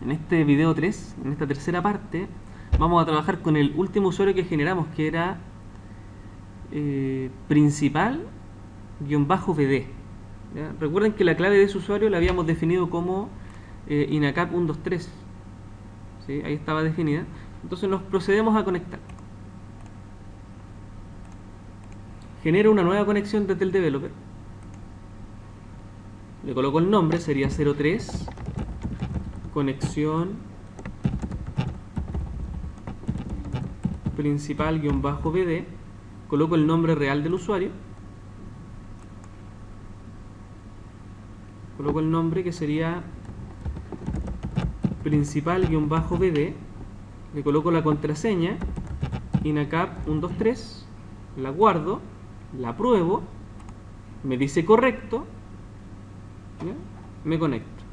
En este video 3, en esta tercera parte, vamos a trabajar con el último usuario que generamos, que era principal-bd. ¿Ya? Recuerden que la clave de ese usuario la habíamos definido como inacap123. ¿Sí? Ahí estaba definida. Entonces nos procedemos a conectar. Genero una nueva conexión desde el developer. Le coloco el nombre, sería 03 conexión principal-bd. Coloco el nombre real del usuario. Coloco el nombre que sería principal-bd. Le coloco la contraseña inacap123. La guardo, la pruebo, me dice correcto, ¿ya? Me conecto.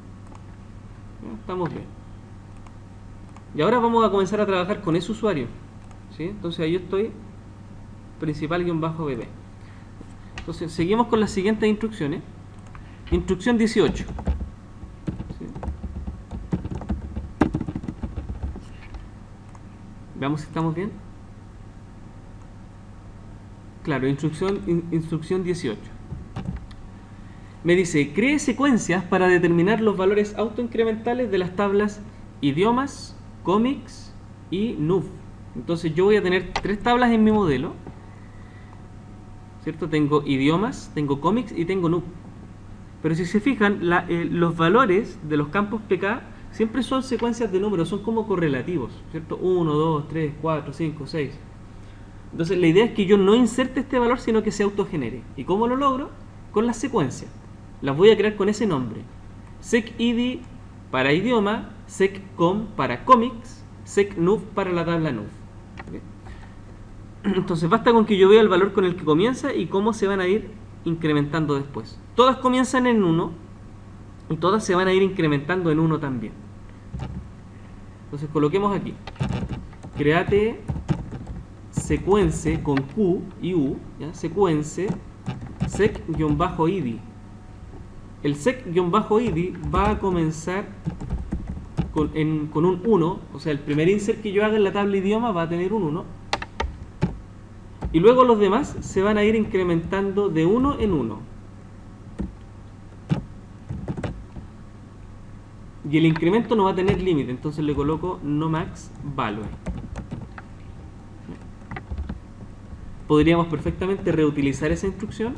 ¿Ya? Estamos bien. Y ahora vamos a comenzar a trabajar con ese usuario, ¿sí? Entonces ahí yo estoy principal-bd. Entonces seguimos con las siguientes instrucciones. Instrucción 18. ¿Sí? Veamos si estamos bien. Claro, instrucción 18. Me dice, cree secuencias para determinar los valores autoincrementales de las tablas idiomas, comics y NUV. Entonces yo voy a tener tres tablas en mi modelo, ¿cierto? Tengo idiomas, tengo comics y tengo NUV. Pero si se fijan, los valores de los campos PK siempre son secuencias de números, son como correlativos, ¿cierto? 1, 2, 3, 4, 5, 6. Entonces la idea es que yo no inserte este valor, sino que se autogenere. ¿Y cómo lo logro? Con las secuencias. Las voy a crear con ese nombre. secid para idioma, seccom para comics, secnuv para la tabla nuv. ¿Okay? Entonces basta con que yo vea el valor con el que comienza y cómo se van a ir incrementando después. Todas comienzan en 1 y todas se van a ir incrementando en 1 también. Entonces coloquemos aquí. Create sequence con Q y U, ¿ya? Sequence sec-id. El sec-id va a comenzar con un 1, o sea, el primer insert que yo haga en la tabla idioma va a tener un 1. Y luego los demás se van a ir incrementando de 1 en 1. Y el incremento no va a tener límite, entonces le coloco no max value. Podríamos perfectamente reutilizar esa instrucción,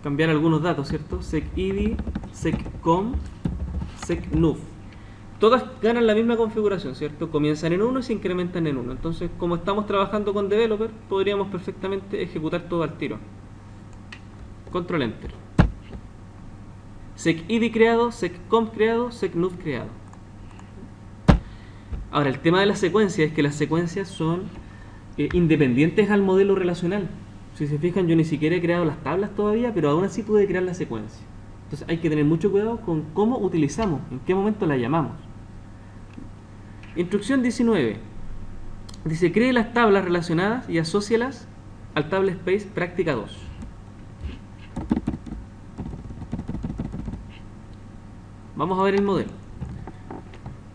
cambiar algunos datos, ¿cierto? secid, seccom, secnuv. Todas ganan la misma configuración, ¿cierto? Comienzan en 1 y se incrementan en 1. Entonces, como estamos trabajando con developer, podríamos perfectamente ejecutar todo al tiro. Control Enter. secid creado, seccom creado, secnuv creado. Ahora, el tema de las secuencias es que las secuencias son independientes al modelo relacional. Si se fijan, yo ni siquiera he creado las tablas todavía, pero aún así pude crear la secuencia. Entonces hay que tener mucho cuidado con cómo utilizamos, en qué momento la llamamos. Instrucción 19. Dice, cree las tablas relacionadas y asócialas al table space práctica 2. Vamos a ver el modelo.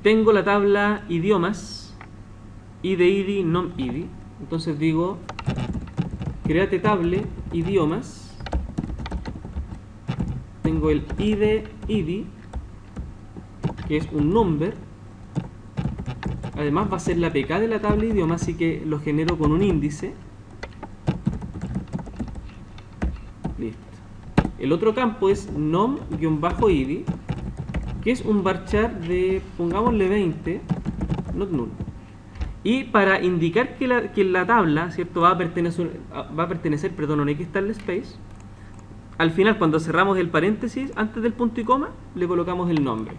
Tengo la tabla idiomas, id, nom, id. Entonces digo, créate table idiomas. Tengo el id, que es un number. Además va a ser la PK de la tabla idioma, así que lo genero con un índice. Listo. El otro campo es nom-id, que es un varchar de, pongámosle 20, not null. Y para indicar que la tabla, ¿cierto?, va a pertenecer a un X table space, al final, cuando cerramos el paréntesis, antes del punto y coma, le colocamos el nombre.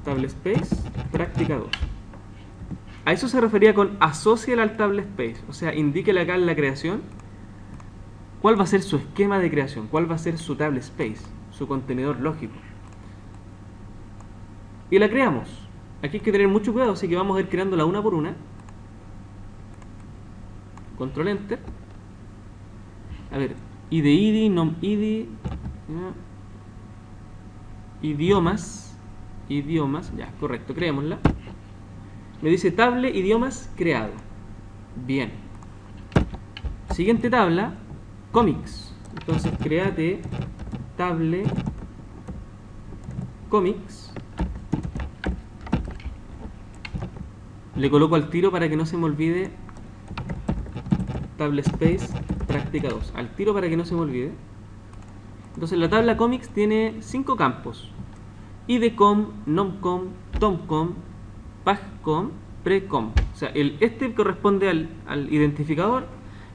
Table space, práctica 2. A eso se refería con asóciala al table space, o sea, indíquele acá en la creación cuál va a ser su esquema de creación, cuál va a ser su table space, su contenedor lógico. Y la creamos. Aquí hay que tener mucho cuidado, así que vamos a ir creándola una por una. Control Enter. A ver, id, nom, id, idiomas, idiomas, ya, correcto, creémosla. Me dice table idiomas creado. Bien. Siguiente tabla, comics. Entonces, créate table comics. Le coloco al tiro para que no se me olvide table space práctica 2. Al tiro para que no se me olvide. Entonces la tabla comics tiene 5 campos: idcom, nomcom, tomcom, pagcom, precom. O sea, este corresponde al identificador,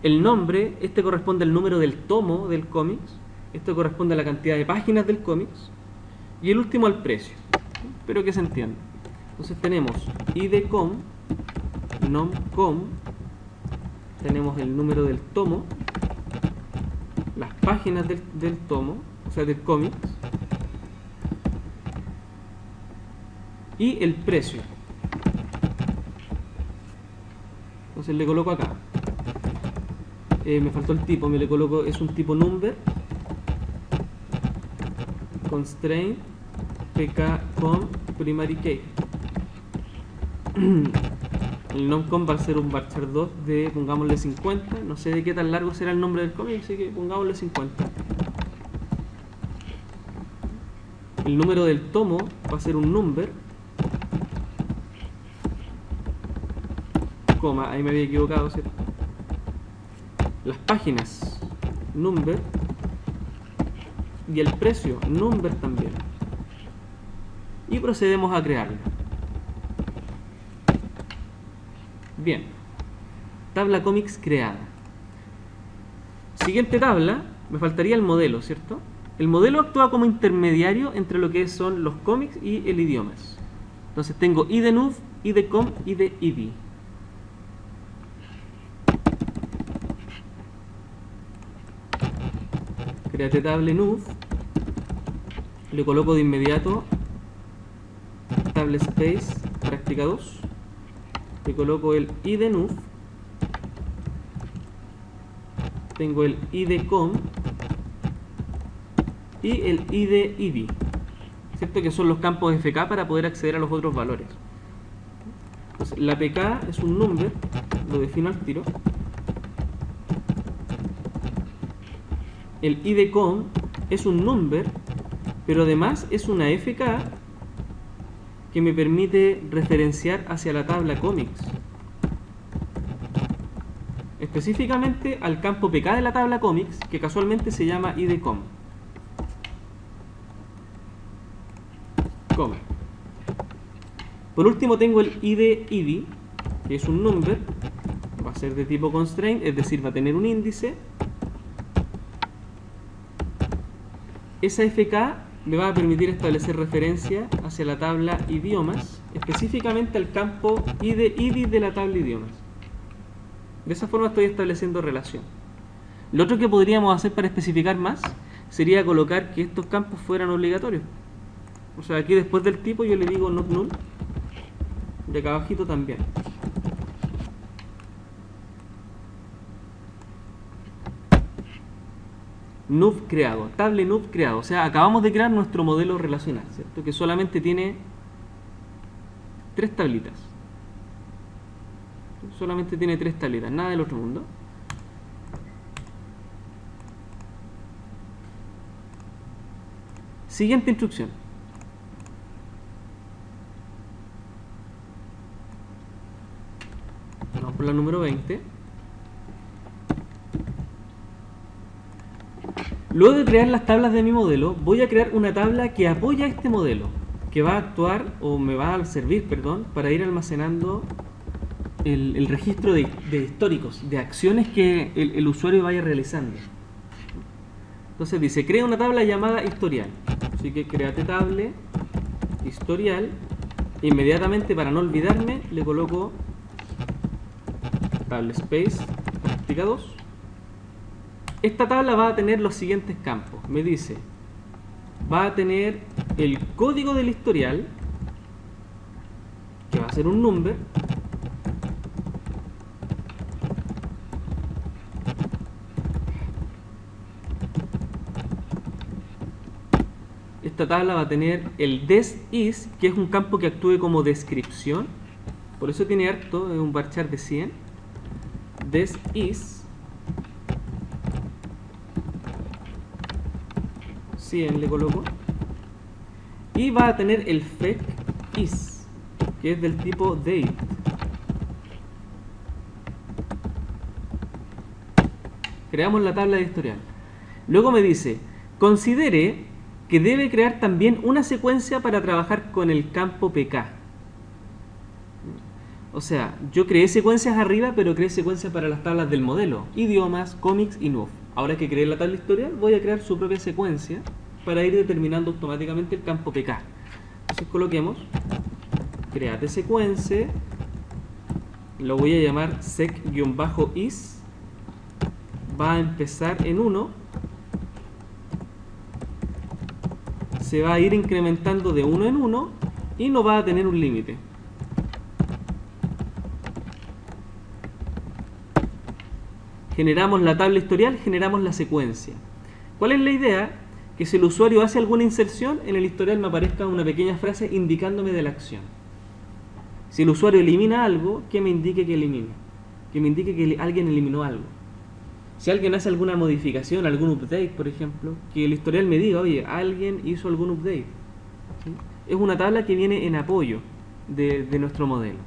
el nombre, este corresponde al número del tomo del cómics, esto corresponde a la cantidad de páginas del cómics, y el último al precio. Espero que se entienda. Entonces tenemos idcom, nomcom, tenemos el número del tomo, las páginas del tomo, o sea, del cómics, y el precio. Entonces le coloco acá. Me faltó el tipo, me le coloco, es un tipo number, constraint, pk.com, primary key. El nomcom va a ser un varchar 2 de, pongámosle 50, no sé de qué tan largo será el nombre del cómic, así que pongámosle 50. El número del tomo va a ser un number, coma, ahí me había equivocado, ¿cierto? Las páginas, number, y el precio, number también. Y procedemos a crearlo. Bien, tabla comics creada. Siguiente tabla, me faltaría el modelo, ¿cierto? El modelo actúa como intermediario entre lo que son los cómics y el idiomas. Entonces tengo idnuv, idcom, idid. Créate table nuv, le coloco de inmediato table space práctica 2, le coloco el idnuv, tengo el idcom y el idid, ¿cierto? Que son los campos FK para poder acceder a los otros valores. Entonces, la PK es un number, lo defino al tiro. El idcom es un number, pero además es una FK que me permite referenciar hacia la tabla comics, específicamente al campo PK de la tabla comics, que casualmente se llama idcom. Coma. Por último tengo el idid, que es un number, va a ser de tipo constraint, es decir, va a tener un índice. Esa FK me va a permitir establecer referencia hacia la tabla idiomas, específicamente al campo idid de la tabla idiomas. De esa forma estoy estableciendo relación. Lo otro que podríamos hacer para especificar más sería colocar que estos campos fueran obligatorios. O sea, aquí después del tipo yo le digo not null, y acá abajito también. Nuv creado, table nuv creado. O sea, acabamos de crear nuestro modelo relacional, ¿cierto? Que solamente tiene 3 tablitas. Solamente tiene 3 tablitas, nada del otro mundo. Siguiente instrucción. Vamos por la número 20. Luego de crear las tablas de mi modelo, voy a crear una tabla que apoya este modelo, que va a actuar, o me va a servir, perdón, para ir almacenando el registro de históricos, de acciones que el usuario vaya realizando. Entonces dice, crea una tabla llamada historial. Así que créate table, historial, inmediatamente para no olvidarme, le coloco table space, práctica 2. Esta tabla va a tener los siguientes campos. Me dice, va a tener el código del historial, que va a ser un number. esta tabla va a tener el des_is, que es un campo que actúe como descripción. Por eso tiene harto, es un varchar de 100. Des_is 100 le coloco. Y va a tener el fetch_is, que es del tipo date. Creamos la tabla de historial. Luego me dice, considere que debe crear también una secuencia para trabajar con el campo PK. O sea, yo creé secuencias arriba, pero creé secuencias para las tablas del modelo, idiomas, comics y NUF. Ahora que creé la tabla historial, voy a crear su propia secuencia para ir determinando automáticamente el campo PK. Entonces coloquemos create secuencia, lo voy a llamar sec-is, va a empezar en 1, se va a ir incrementando de 1 en 1 y no va a tener un límite. Generamos la tabla historial, generamos la secuencia. ¿Cuál es la idea? Que si el usuario hace alguna inserción, en el historial me aparezca una pequeña frase indicándome de la acción. Si el usuario elimina algo, que me indique que elimine. Que me indique que alguien eliminó algo. Si alguien hace alguna modificación, algún update, por ejemplo, que el historial me diga, oye, alguien hizo algún update. ¿Sí? Es una tabla que viene en apoyo de nuestro modelo.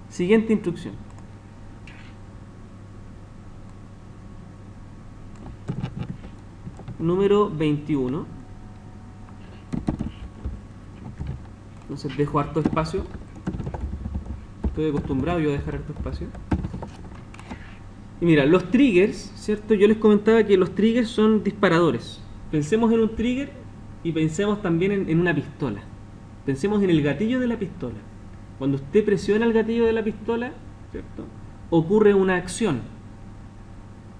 Siguiente instrucción. Número 21. Entonces dejo harto espacio. Estoy acostumbrado yo a dejar harto espacio. Y mira, los triggers, ¿cierto? Yo les comentaba que los triggers son disparadores. Pensemos en un trigger y pensemos también en una pistola. Pensemos en el gatillo de la pistola. Cuando usted presiona el gatillo de la pistola, ¿cierto?, ocurre una acción.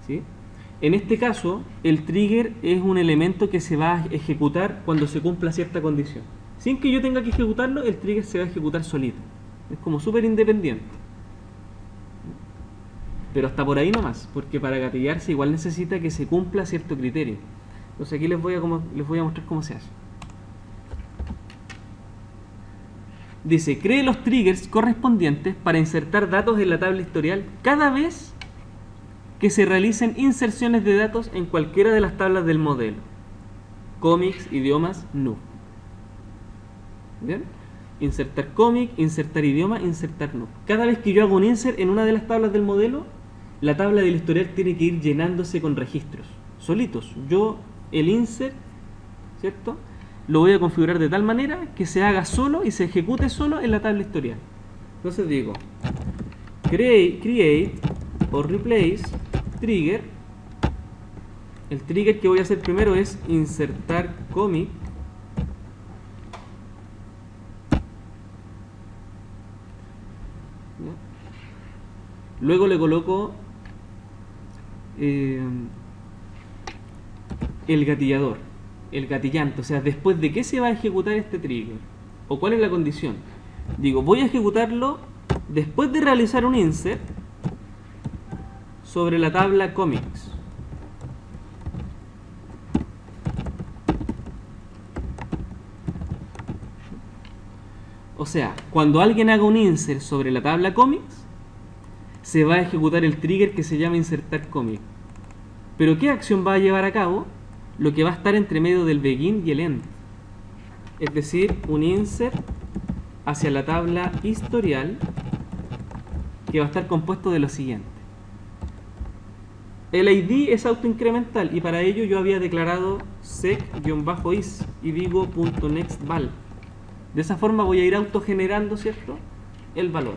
¿Sí? En este caso, el trigger es un elemento que se va a ejecutar cuando se cumpla cierta condición. Sin que yo tenga que ejecutarlo, el trigger se va a ejecutar solito. Es como súper independiente. Pero hasta por ahí nomás, porque para gatillarse igual necesita que se cumpla cierto criterio. Entonces aquí les voy a mostrar cómo se hace. Dice, cree los triggers correspondientes para insertar datos en la tabla historial cada vez que se realicen inserciones de datos en cualquiera de las tablas del modelo. Comics, idiomas, NUF. ¿Bien? Insertar cómic, insertar idioma, insertar NUF. Cada vez que yo hago un insert en una de las tablas del modelo, la tabla del historial tiene que ir llenándose con registros, solitos. Yo, el insert, ¿cierto?, lo voy a configurar de tal manera que se haga solo y se ejecute solo en la tabla historial. Entonces digo, create o replace trigger. El trigger que voy a hacer primero es insertar comic. Luego le coloco el gatillador, el gatillante, o sea, después de qué se va a ejecutar este trigger o cuál es la condición. Digo, voy a ejecutarlo después de realizar un insert sobre la tabla comics. O sea, cuando alguien haga un insert sobre la tabla comics, se va a ejecutar el trigger que se llama insertar comic. Pero ¿qué acción va a llevar a cabo? Lo que va a estar entre medio del begin y el end. Es decir, un insert hacia la tabla historial que va a estar compuesto de lo siguiente. El ID es autoincremental y para ello yo había declarado sec-is y digo .nextVal. De esa forma voy a ir autogenerando, ¿cierto?, el valor.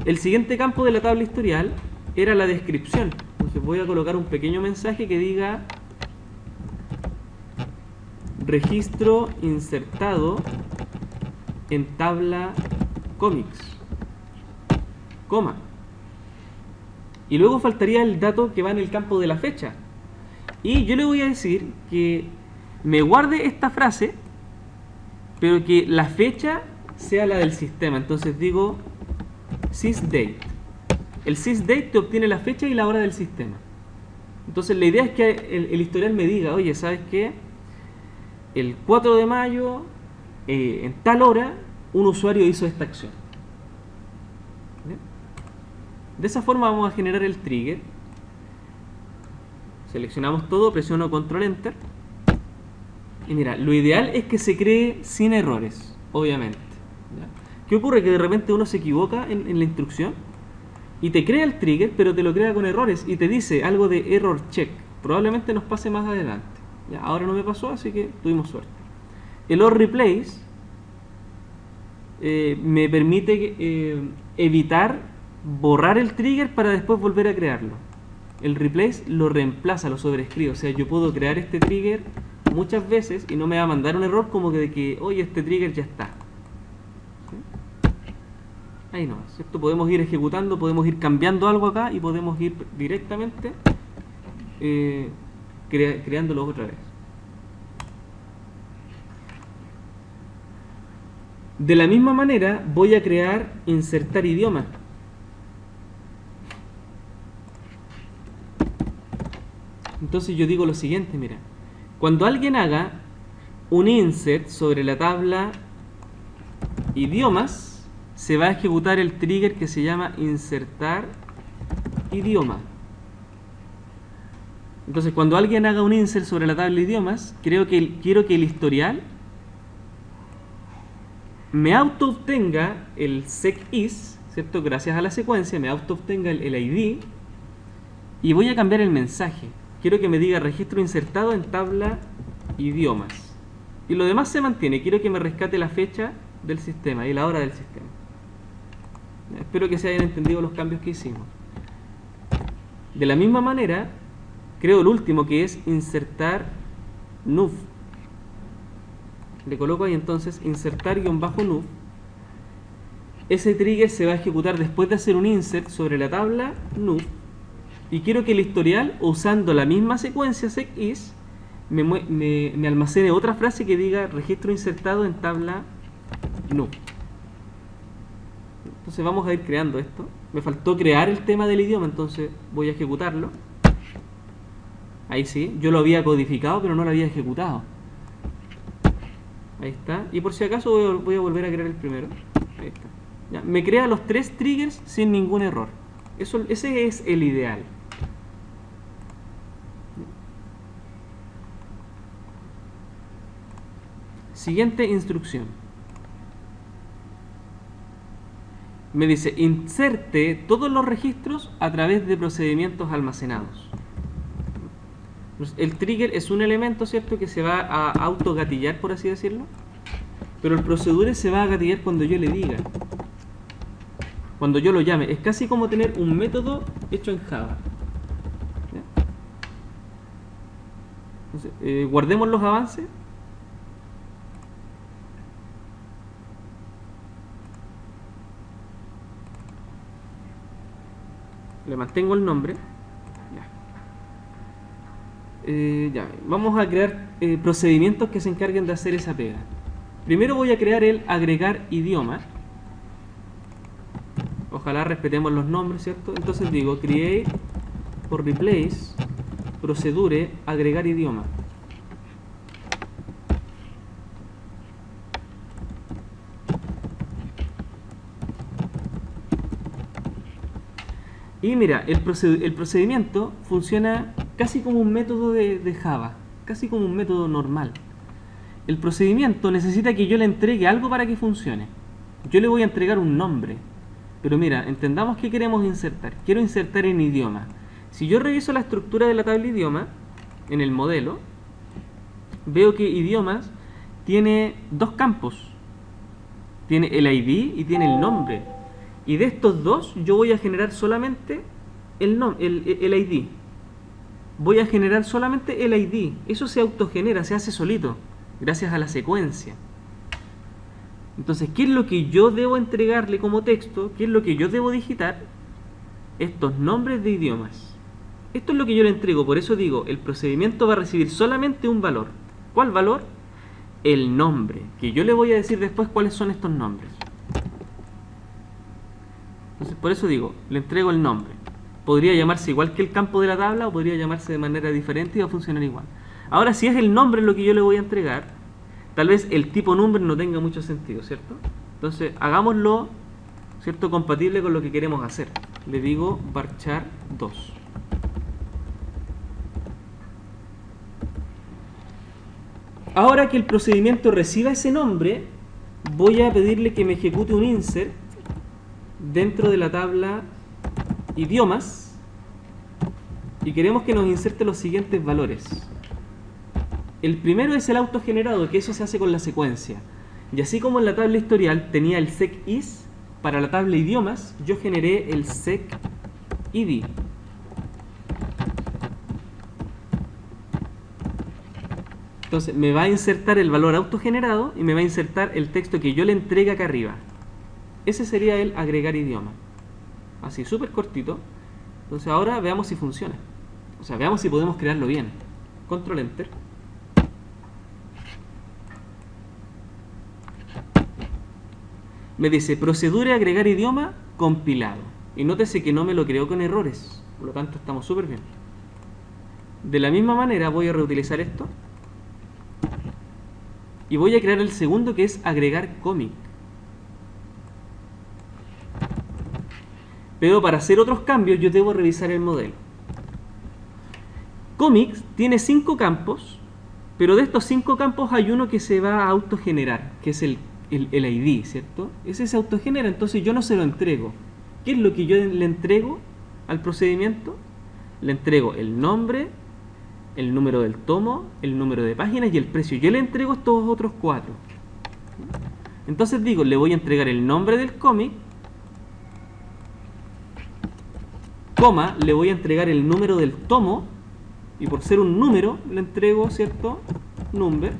El siguiente campo de la tabla historial era la descripción. Entonces voy a colocar un pequeño mensaje que diga registro insertado en tabla comics, coma. Y luego faltaría el dato que va en el campo de la fecha. Y yo le voy a decir que me guarde esta frase, pero que la fecha sea la del sistema. Entonces digo sysdate. El sysdate te obtiene la fecha y la hora del sistema. Entonces la idea es que el historial me diga, oye, ¿sabes qué? El 4 de mayo, en tal hora, un usuario hizo esta acción. ¿Bien? De esa forma vamos a generar el trigger. Seleccionamos todo, presiono Control Enter. Y mira, lo ideal es que se cree sin errores, obviamente. ¿Ya? ¿Qué ocurre? Que de repente uno se equivoca en la instrucción y te crea el trigger, pero te lo crea con errores y te dice algo de error check. Probablemente nos pase más adelante. ¿Ya? Ahora no me pasó, así que tuvimos suerte. El or replace me permite evitar borrar el trigger para después volver a crearlo. El replace lo reemplaza, lo sobrescribe. O sea, yo puedo crear este trigger muchas veces y no me va a mandar un error como que de que, oye, este trigger ya está. ¿Sí? Ahí no, ¿cierto? Podemos ir ejecutando, podemos ir cambiando algo acá y podemos ir directamente creándolo otra vez. De la misma manera voy a crear insertar idioma. Entonces yo digo lo siguiente, mira. Cuando alguien haga un insert sobre la tabla idiomas, se va a ejecutar el trigger que se llama insertar idioma. Entonces cuando alguien haga un insert sobre la tabla idiomas, quiero que el historial me auto-obtenga el SecIs, ¿cierto? Gracias a la secuencia me auto-obtenga el ID y voy a cambiar el mensaje. Quiero que me diga registro insertado en tabla idiomas. Y lo demás se mantiene. Quiero que me rescate la fecha del sistema y la hora del sistema. Espero que se hayan entendido los cambios que hicimos. De la misma manera, creo el último que es insertar nuv. Le coloco ahí entonces insertar-nuv. Ese trigger se va a ejecutar después de hacer un insert sobre la tabla nuv. Y quiero que el historial, usando la misma secuencia SecIs, me almacene otra frase que diga registro insertado en tabla nuv. Entonces vamos a ir creando esto. Me faltó crear el tema del idioma, entonces voy a ejecutarlo. Ahí sí, yo lo había codificado, pero no lo había ejecutado. Ahí está. Y por si acaso voy a volver a crear el primero. Ahí está. Ya, me crea los 3 triggers sin ningún error. Ese es el ideal. Siguiente instrucción. Me dice, inserte todos los registros a través de procedimientos almacenados. El trigger es un elemento, ¿cierto?, que se va a autogatillar, por así decirlo. Pero el procedure se va a gatillar cuando yo le diga. Cuando yo lo llame. Es casi como tener un método hecho en Java. Entonces, guardemos los avances. Le mantengo el nombre. Ya. Vamos a crear procedimientos que se encarguen de hacer esa pega. Primero voy a crear el agregar idioma. Ojalá respetemos los nombres, ¿cierto? Entonces digo create por replace procedure agregar idioma. Y mira, el procedimiento funciona casi como un método de Java, casi como un método normal. El procedimiento necesita que yo le entregue algo para que funcione. Yo le voy a entregar un nombre. Pero mira, entendamos que queremos insertar. Quiero insertar en idioma. Si yo reviso la estructura de la tabla idioma, en el modelo, veo que idiomas tiene 2 campos. Tiene el ID y tiene el nombre. Y de estos 2 yo voy a generar solamente el ID. Voy a generar solamente el ID. Eso se autogenera, se hace solito, gracias a la secuencia. Entonces, ¿qué es lo que yo debo entregarle como texto? ¿Qué es lo que yo debo digitar? Estos nombres de idiomas. Esto es lo que yo le entrego. Por eso digo, el procedimiento va a recibir solamente un valor. ¿Cuál valor? El nombre. Que yo le voy a decir después cuáles son estos nombres. Entonces, por eso digo, le entrego el nombre. podría llamarse igual que el campo de la tabla o podría llamarse de manera diferente y va a funcionar igual. Ahora, si es el nombre lo que yo le voy a entregar, tal vez el tipo number no tenga mucho sentido, ¿cierto? Entonces, hagámoslo, ¿cierto?, compatible con lo que queremos hacer. Le digo varchar 2. Ahora que el procedimiento reciba ese nombre, voy a pedirle que me ejecute un insert dentro de la tabla idiomas y queremos que nos inserte los siguientes valores. El primero es el autogenerado, que eso se hace con la secuencia. Y así como en la tabla historial tenía el sec_is, para la tabla idiomas yo generé el sec_id. Entonces me va a insertar el valor autogenerado y me va a insertar el texto que yo le entregue acá arriba. Ese sería el agregar idioma. Así, súper cortito. Entonces ahora veamos si funciona. O sea, veamos si podemos crearlo bien. Control Enter. Me dice procedura de agregar idioma compilado. Y nótese que no me lo creó con errores. Por lo tanto estamos súper bien. De la misma manera voy a reutilizar esto. Y voy a crear el segundo, que es agregar comic. Pero para hacer otros cambios yo debo revisar el modelo. Comics tiene 5 campos, pero de estos 5 campos hay uno que se va a autogenerar, que es el ID, ¿cierto? Ese se autogenera, entonces yo no se lo entrego. ¿Qué es lo que yo le entrego al procedimiento? Le entrego el nombre, el número del tomo, el número de páginas y el precio. Yo le entrego estos otros 4. Entonces digo, le voy a entregar el nombre del cómic, coma, le voy a entregar el número del tomo, y por ser un número, le entrego, ¿cierto?, number,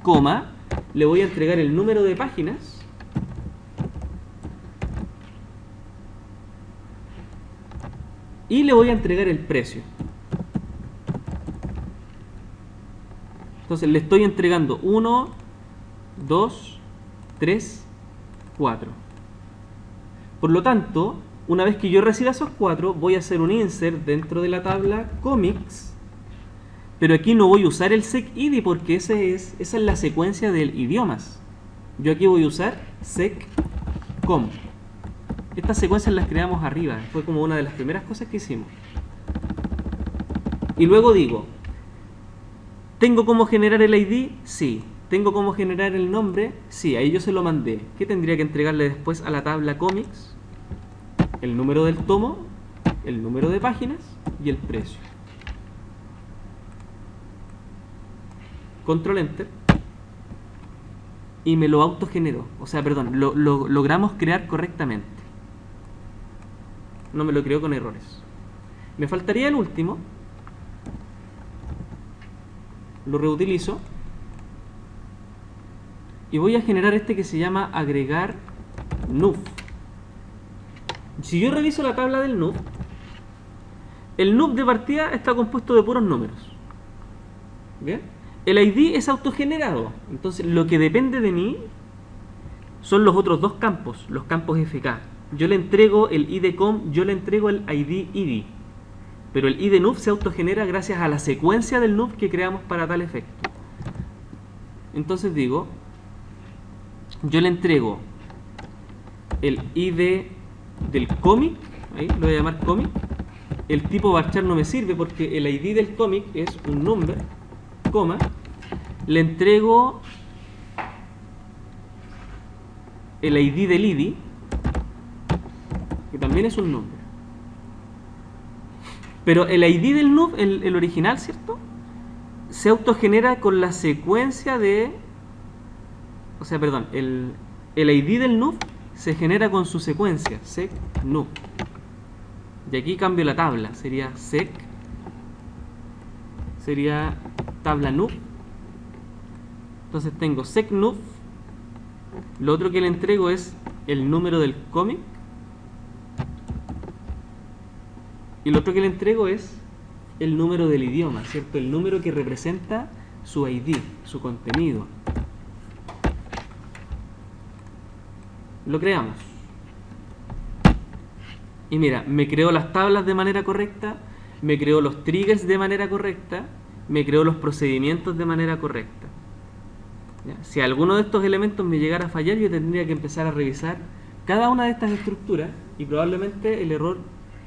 coma, le voy a entregar el número de páginas, y le voy a entregar el precio. Entonces le estoy entregando 1, 2, 3, 4. Por lo tanto, una vez que yo reciba esos 4, voy a hacer un insert dentro de la tabla comics, pero aquí no voy a usar el sec_id porque esa es la secuencia del idiomas. Yo aquí voy a usar sec_com. Estas secuencias las creamos arriba, fue como una de las primeras cosas que hicimos. Y luego digo, ¿tengo cómo generar el ID? Sí. ¿Tengo cómo generar el nombre? Sí, ahí yo se lo mandé. ¿Qué tendría que entregarle después a la tabla comics? El número del tomo, el número de páginas y el precio. Control Enter. Y me lo autogeneró. O sea, perdón, lo logramos crear correctamente. No me lo creó con errores. Me faltaría el último. Lo reutilizo. Y voy a generar este que se llama agregar nuf. Si yo reviso la tabla del nuf, el nuf de partida está compuesto de puros números. ¿Bien? El ID es autogenerado. Entonces lo que depende de mí son los otros 2 campos, los campos FK. Yo le entrego el ID_com, yo le entrego el ID_id. Pero el ID_nuf se autogenera gracias a la secuencia del nuf que creamos para tal efecto. Entonces digo, yo le entrego el ID del cómic, ahí lo voy a llamar cómic. El tipo varchar no me sirve porque el ID del cómic es un number, coma. Le entrego el ID del ID, que también es un number. Pero el ID del nuf, el original, ¿cierto?, se autogenera con la secuencia de... O sea, perdón, el ID del nuf se genera con su secuencia, sec_nuf. Y aquí cambio la tabla, sería sería tabla nuf. Entonces tengo sec_nuf. Lo otro que le entrego es el número del cómic. Y lo otro que le entrego es el número del idioma, ¿cierto? El número que representa su ID, su contenido. Lo creamos. Y mira, me creó las tablas de manera correcta, me creó los triggers de manera correcta, me creó los procedimientos de manera correcta. ¿Ya? Si alguno de estos elementos me llegara a fallar, yo tendría que empezar a revisar cada una de estas estructuras y probablemente el error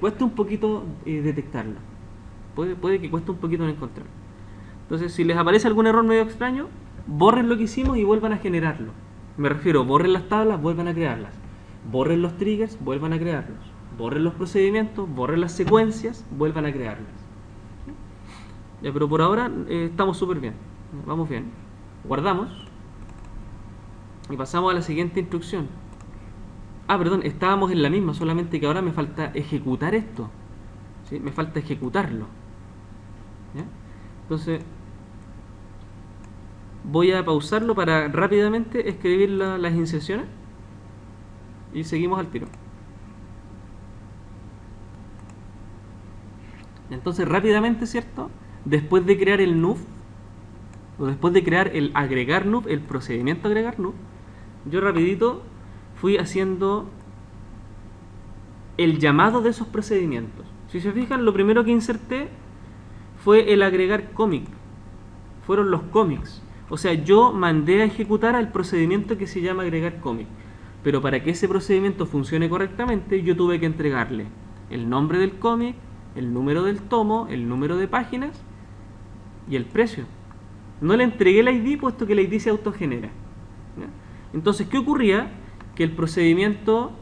cueste un poquito detectarlo. Puede que cueste un poquito en encontrarlo. Entonces, si les aparece algún error medio extraño, borren lo que hicimos y vuelvan a generarlo. Me refiero, borren las tablas, vuelvan a crearlas. Borren los triggers, vuelvan a crearlos. Borren los procedimientos, borren las secuencias, vuelvan a crearlas. Ya, pero por ahora estamos súper bien. Vamos bien. Guardamos. Y pasamos a la siguiente instrucción. Ah, perdón, estábamos en la misma, solamente que ahora me falta ejecutar esto. ¿Sí? Me falta ejecutarlo. ¿Ya? Entonces, voy a pausarlo para rápidamente escribir las inserciones. Y seguimos al tiro. Entonces, rápidamente, ¿cierto? Después de crear el NUF, o después de crear el agregar NUF, el procedimiento agregar NUF, yo rapidito fui haciendo el llamado de esos procedimientos. Si se fijan, lo primero que inserté fue el agregar cómic. Fueron los cómics. O sea, yo mandé a ejecutar al procedimiento que se llama agregar cómic. Pero para que ese procedimiento funcione correctamente, yo tuve que entregarle el nombre del cómic, el número del tomo, el número de páginas y el precio. No le entregué el ID, puesto que el ID se autogenera. ¿Ya? Entonces, ¿qué ocurría? Que el procedimiento...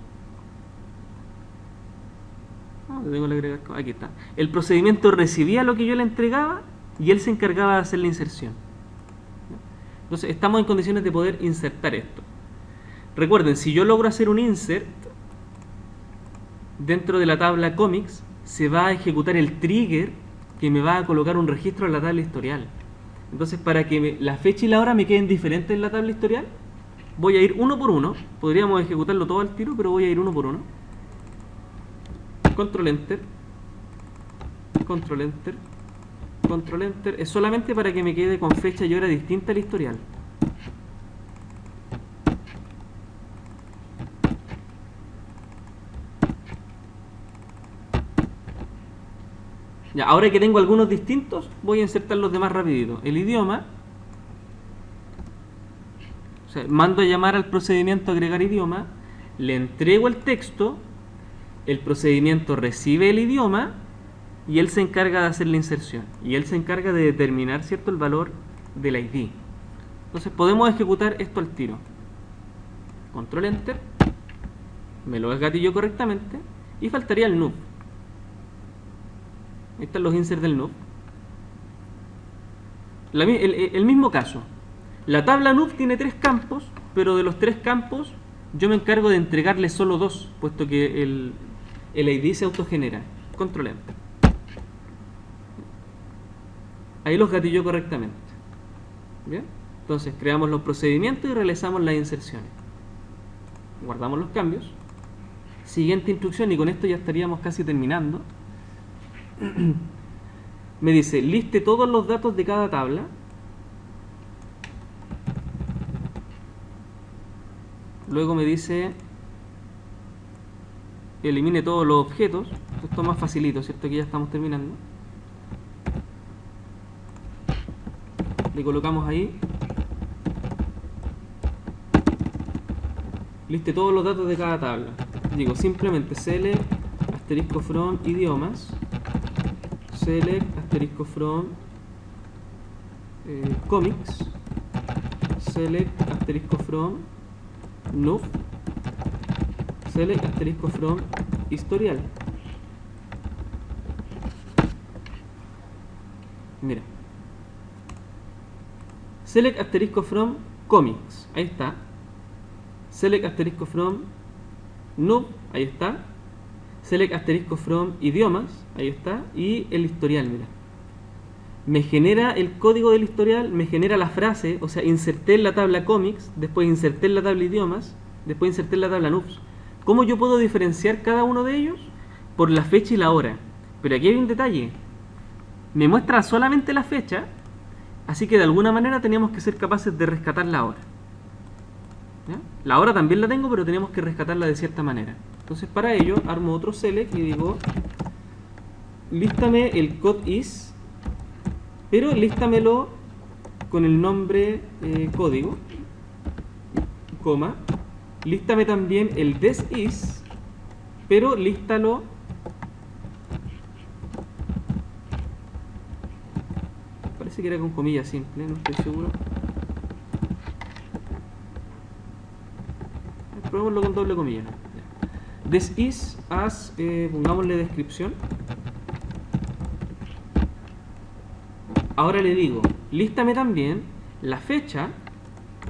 tengo que agregar, aquí está. El procedimiento recibía lo que yo le entregaba y él se encargaba de hacer la inserción. ¿Ya? Entonces, estamos en condiciones de poder insertar esto. Recuerden, si yo logro hacer un insert dentro de la tabla comics, se va a ejecutar el trigger que me va a colocar un registro en la tabla historial. Entonces, para que la fecha y la hora me queden diferentes en la tabla historial, voy a ir uno por uno. Podríamos ejecutarlo todo al tiro, pero voy a ir uno por uno. Control Enter, Control Enter, Control Enter. Es solamente para que me quede con fecha y hora distinta al historial. Ya, ahora que tengo algunos distintos, voy a insertar los demás rapidito. El idioma, o sea, mando a llamar al procedimiento agregar idioma, le entrego el texto, el procedimiento recibe el idioma y él se encarga de hacer la inserción. Y él se encarga de determinar, ¿cierto?, el valor del ID. Entonces podemos ejecutar esto al tiro. Control Enter, me lo gatillo correctamente y faltaría el NUF. Ahí están los inserts del NUF. El mismo caso. La tabla NUF tiene 3 campos, pero de los 3 campos yo me encargo de entregarle solo 2, puesto que el ID se autogenera. Control Enter. Ahí los gatilló correctamente. ¿Bien? Entonces creamos los procedimientos y realizamos las inserciones. Guardamos los cambios. Siguiente instrucción, y con esto ya estaríamos casi terminando. Me dice, liste todos los datos de cada tabla. Luego me dice, elimine todos los objetos. Esto es más facilito, ¿cierto? Que ya estamos terminando. Le colocamos ahí. Liste todos los datos de cada tabla. Digo, simplemente select asterisco from idiomas, select asterisco from comics, select asterisco from NUF, select asterisco from historial. Mira, select asterisco from comics, ahí está. Select asterisco from NUF, ahí está. Select asterisco from idiomas, ahí está. Y el historial, mira. Me genera el código del historial, me genera la frase, o sea, inserté en la tabla comics, después inserté en la tabla idiomas, después inserté en la tabla NUFs. ¿Cómo yo puedo diferenciar cada uno de ellos? Por la fecha y la hora. Pero aquí hay un detalle. Me muestra solamente la fecha, así que de alguna manera teníamos que ser capaces de rescatar la hora. ¿Ya? La hora también la tengo, pero tenemos que rescatarla de cierta manera. Entonces para ello armo otro select y digo lístame el code is, pero lístamelo con el nombre código, coma, lístame también el this is, pero lístalo parece que era con comillas simple, no estoy seguro. Probémoslo con doble comilla. This is as, pongámosle descripción. Ahora le digo, lístame también la fecha,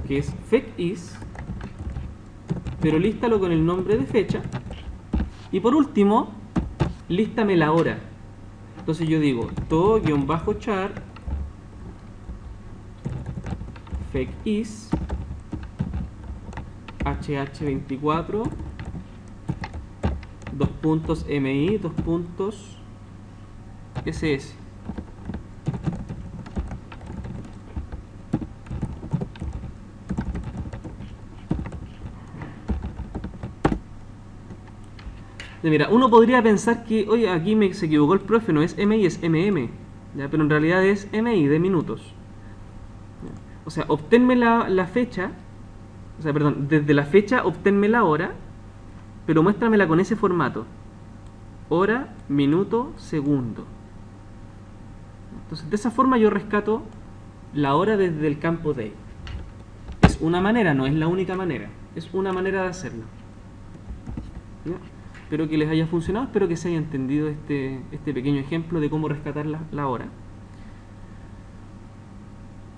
que es fake is, pero lístalo con el nombre de fecha. Y por último, lístame la hora. Entonces yo digo, to-char fake is hh24 (mi) ss. Mira, uno podría pensar que, oye, aquí se equivocó el profe, no es MI, es MM, ¿ya? Pero en realidad es MI de minutos. O sea, obténme la fecha, o sea, perdón, desde la fecha obténme la hora, pero muéstramela con ese formato: hora, minuto, segundo. Entonces, de esa forma yo rescato la hora desde el campo day. Es una manera, no es la única manera, es una manera de hacerlo. ¿Ya? Espero que les haya funcionado, espero que se haya entendido este pequeño ejemplo de cómo rescatar la hora.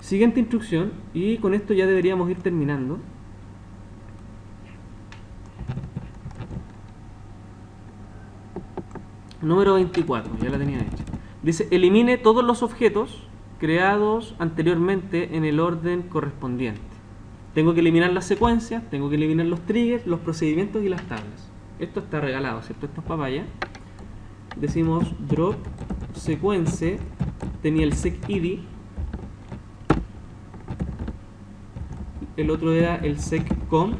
Siguiente instrucción, y con esto ya deberíamos ir terminando. Número 24, ya la tenía hecha. Dice, elimine todos los objetos creados anteriormente en el orden correspondiente. Tengo que eliminar las secuencias, tengo que eliminar los triggers, los procedimientos y las tablas. Esto está regalado, ¿cierto? Esto es papaya. Decimos drop sequence, tenía el sec_id, el otro era el sec_com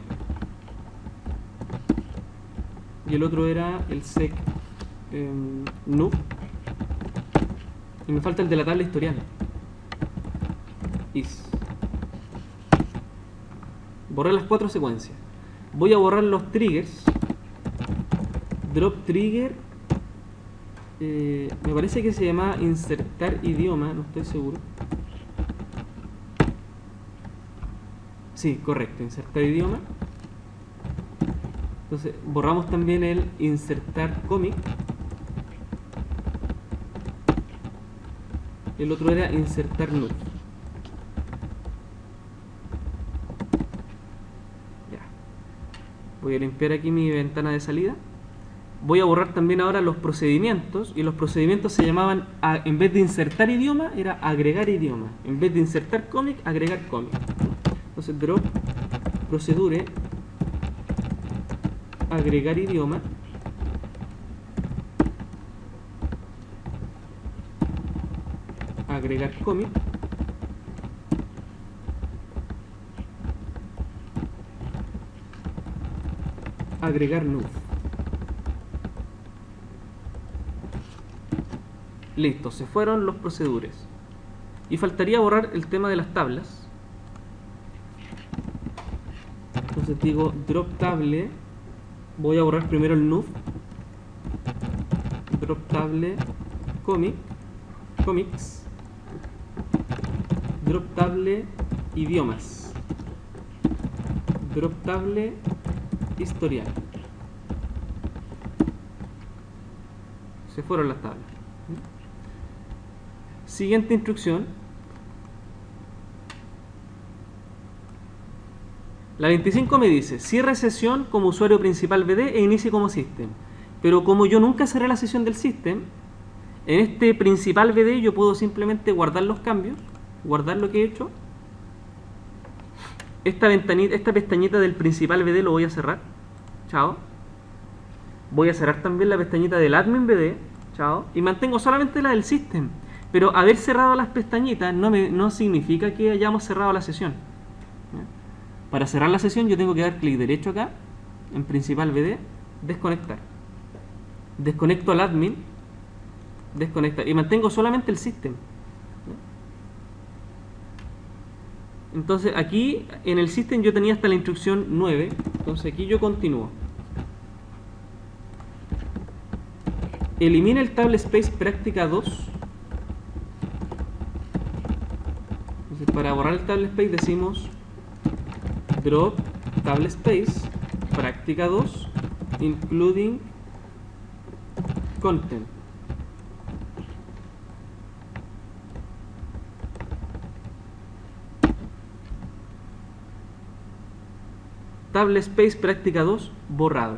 y el otro era el sec_num, y me falta el de la tabla historial, is. Borré las 4 secuencias. Voy a borrar los triggers. Drop trigger, me parece que se llama insertar idioma, no estoy seguro. Sí, correcto, insertar idioma. Entonces borramos también el insertar comic. El otro era insertar null. Ya. Voy a limpiar aquí mi ventana de salida. Voy a borrar también ahora los procedimientos, y los procedimientos se llamaban, en vez de insertar idioma, era agregar idioma. En vez de insertar comic, agregar comic. Entonces drop procedure agregar idioma, agregar comic, agregar null. Listo, se fueron los procedures. Y faltaría borrar el tema de las tablas. Entonces digo drop table. Voy a borrar primero el null. Drop table comics. Drop table idiomas. Drop table historial. Se fueron las tablas. Siguiente instrucción. La 25 me dice, cierre sesión como usuario principal BD e inicie como system. Pero como yo nunca cerré la sesión del system, en este principal BD yo puedo simplemente guardar los cambios, guardar lo que he hecho. Esta pestañita del principal BD lo voy a cerrar. Chao. Voy a cerrar también la pestañita del admin BD. Chao. Y mantengo solamente la del system. Pero haber cerrado las pestañitas no significa que hayamos cerrado la sesión. ¿Ya? Para cerrar la sesión yo tengo que dar clic derecho acá, en principal BD, desconectar. Desconecto al admin, desconectar, y mantengo solamente el system. Entonces aquí en el system yo tenía hasta la instrucción 9, entonces aquí yo continúo. Elimina el table space práctica 2. Entonces para borrar el table space decimos drop table space práctica 2 including content. Table space práctica 2 borrado.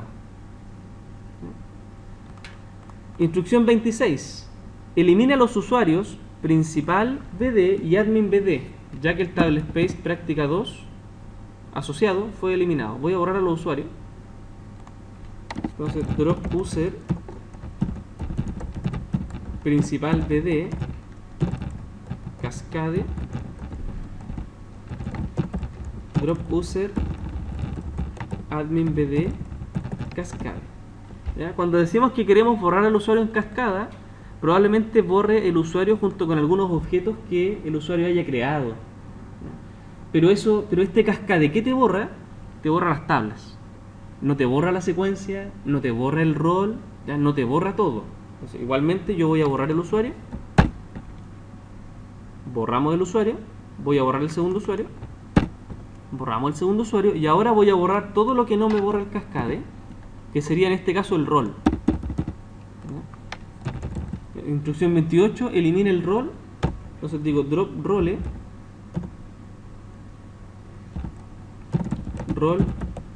Instrucción 26. Elimina los usuarios principal BD y admin BD, ya que el table space práctica 2 asociado fue eliminado. Voy a borrar a los usuarios. Entonces drop user principal BD cascade drop user admin BD cascade. ¿Ya? Cuando decimos que queremos borrar al usuario en cascada, probablemente borre el usuario junto con algunos objetos que el usuario haya creado. Pero este cascade, ¿qué te borra? Te borra las tablas. No te borra la secuencia, no te borra el rol, ¿ya? No te borra todo. Entonces, igualmente yo voy a borrar el usuario. Borramos el usuario. Voy a borrar el segundo usuario. Borramos el segundo usuario. Y ahora voy a borrar todo lo que no me borra el cascade, que sería en este caso el rol. Instrucción 28, elimina el rol. Entonces digo drop role, rol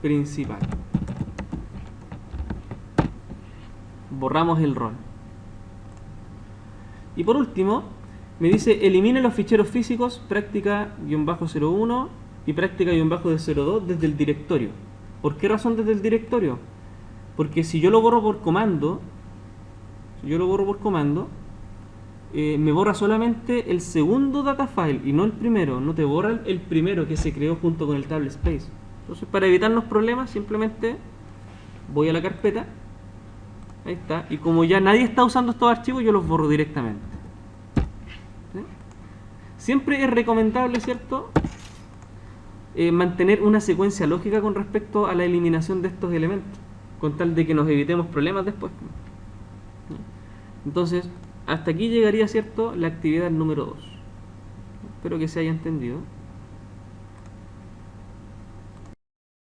principal. Borramos el rol. Y por último, me dice elimina los ficheros físicos práctica-01 y práctica-02 desde el directorio. ¿Por qué razón desde el directorio? Porque si yo lo borro por comando, me borra solamente el segundo data file y no el primero. No te borra el primero que se creó junto con el table space. Entonces, para evitarnos problemas, simplemente voy a la carpeta. Ahí está. Y como ya nadie está usando estos archivos, yo los borro directamente. ¿Sí? Siempre es recomendable, ¿cierto?, mantener una secuencia lógica con respecto a la eliminación de estos elementos, con tal de que nos evitemos problemas después. Entonces, hasta aquí llegaría, ¿cierto?, la actividad número 2. Espero que se haya entendido.